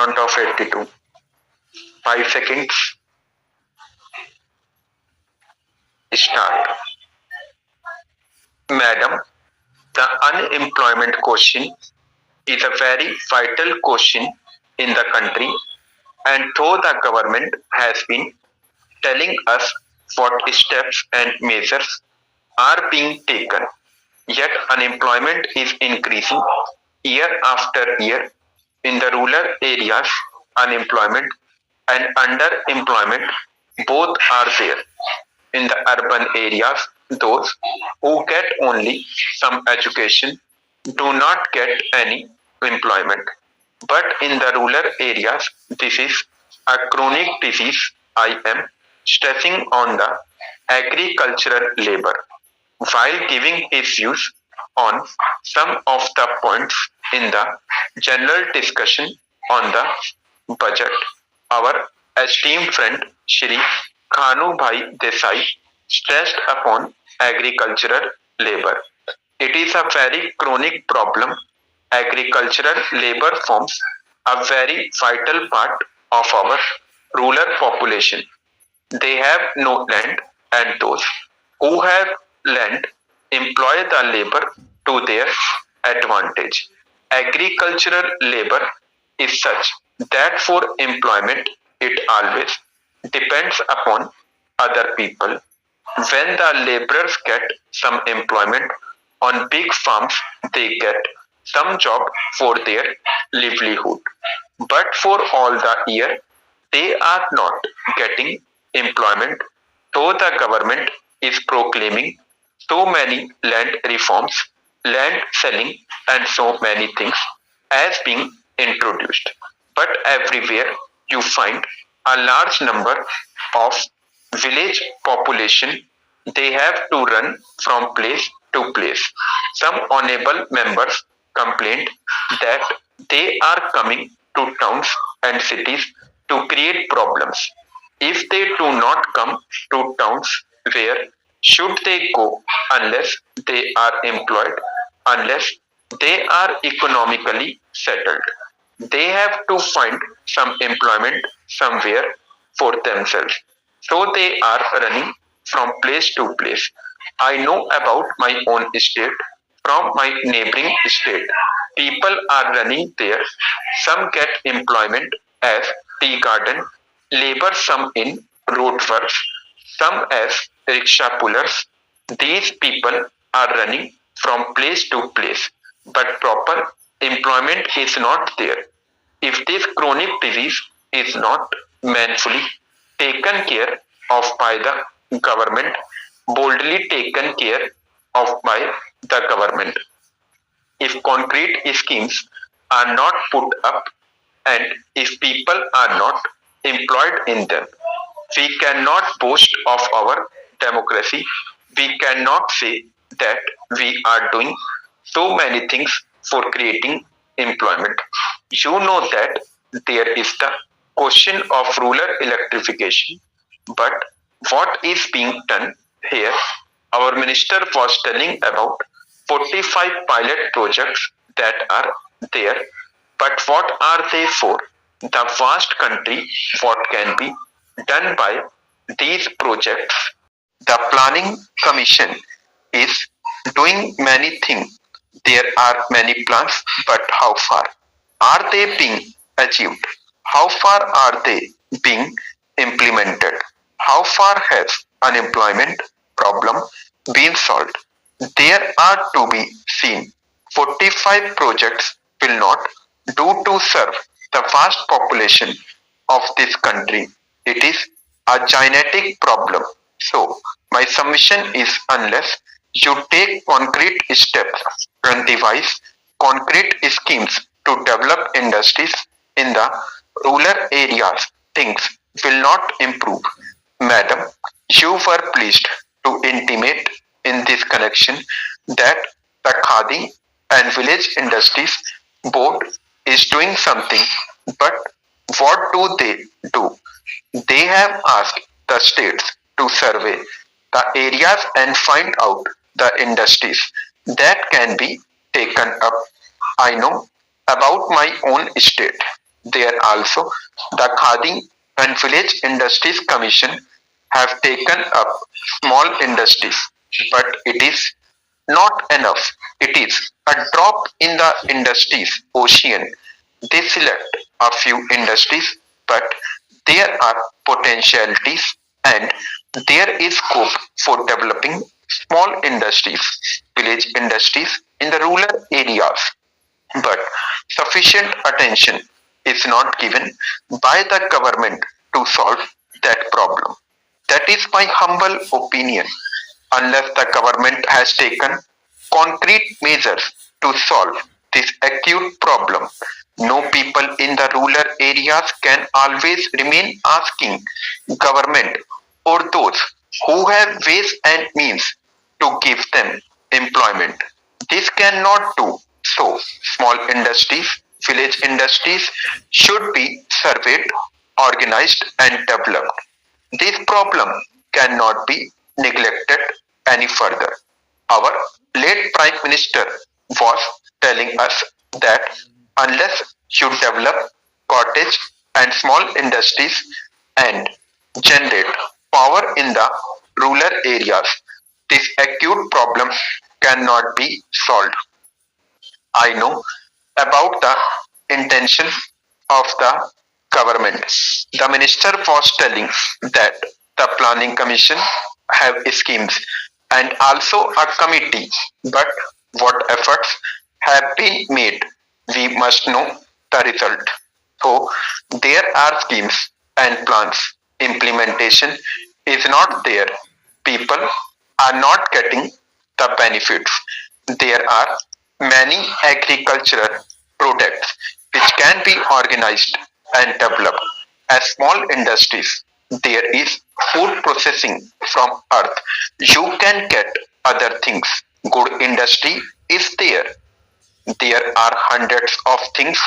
Count of 82. 5 seconds. Start. Madam, the unemployment question is a very vital question in the country, and though the government has been telling us what steps and measures are being taken, yet unemployment is increasing year after year. In the rural areas, unemployment and underemployment both are there. In the urban areas, those who get only some education do not get any employment. But in the rural areas, this is a chronic disease. I am stressing on the agricultural labor while giving his views on some of the points in the general discussion on the budget. Our esteemed friend Shri Khanu Bhai Desai stressed upon agricultural labor. It is a very chronic problem. Agricultural labor forms a very vital part of our rural population. They have no land, and those who have land employ the labor to their advantage. Agricultural labor is such that for employment it always depends upon other people. When the laborers get some employment on big farms, they get some job for their livelihood. But for all the year, they are not getting employment, though the government is proclaiming so many land reforms, land selling, and so many things as being introduced. But everywhere you find a large number of village population. They have to run from place to place. Some honorable members complained that they are coming to towns and cities to create problems. If they do not come to towns, where should they go unless they are employed, unless they are economically settled? They have to find some employment somewhere for themselves. So they are running from place to place. I know about my own state from my neighboring state. People are running there. Some get employment as tea garden labor, some in road works, some as rickshaw pullers. These people are running from place to place, but proper employment is not there. If this chronic disease is not manfully taken care of by the government, boldly taken care of by the government, if concrete schemes are not put up and if people are not employed in them, we cannot boast of our democracy. We cannot say that we are doing so many things for creating employment. You know that there is the question of rural electrification, but what is being done here? Our minister was telling about 45 pilot projects that are there, but what are they for? The vast country, what can be done by these projects? The planning commission is doing many things. There are many plans, but how far are they being achieved? How far are they being implemented? How far has unemployment problem been solved? There are to be seen 45 projects will not do to serve the vast population of this country. It is a genetic problem. So, my submission is unless you take concrete steps and devise concrete schemes to develop industries in the rural areas, things will not improve. Madam, you were pleased to intimate in this connection that the Khadi and Village Industries Board is doing something, but what do they do? They have asked the states to survey the areas and find out the industries that can be taken up. I know about my own state. There also, the Khadi and Village Industries Commission have taken up small industries, but it is not enough. It is a drop in the industry's ocean. They select a few industries, but there are potentialities and there is scope for developing small industries, village industries in the rural areas. But sufficient attention is not given by the government to solve that problem. That is my humble opinion. Unless the government has taken concrete measures to solve this acute problem, no people in the rural areas can always remain asking government or those who have ways and means to give them employment. This cannot do so. Small industries, village industries should be surveyed, organized, and developed. This problem cannot be neglected any further. Our late Prime Minister was telling us that unless you develop cottage and small industries and generate power in the rural areas, this acute problem cannot be solved. I know about the intention of the government. The minister was telling that the planning commission have schemes and also a committee, but what efforts have been made, we must know the result. So there are schemes and plans. Implementation is not there. People are not getting the benefits. There are many agricultural products which can be organized and developed as small industries. There is food processing from earth. You can get other things. Good industry is there. There are hundreds of things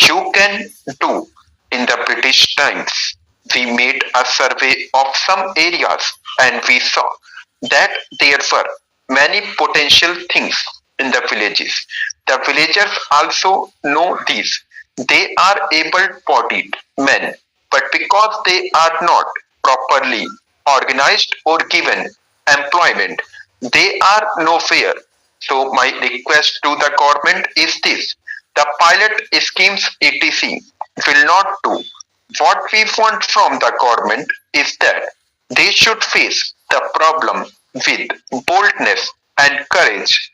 you can do. In the British times, we made a survey of some areas and we saw that there were many potential things in the villages. The villagers also know these. They are able bodied men, but because they are not properly organized or given employment, they are nowhere. So, my request to the government is this: the pilot schemes etc. will not do. What we want from the government is that they should face the problem with boldness and courage.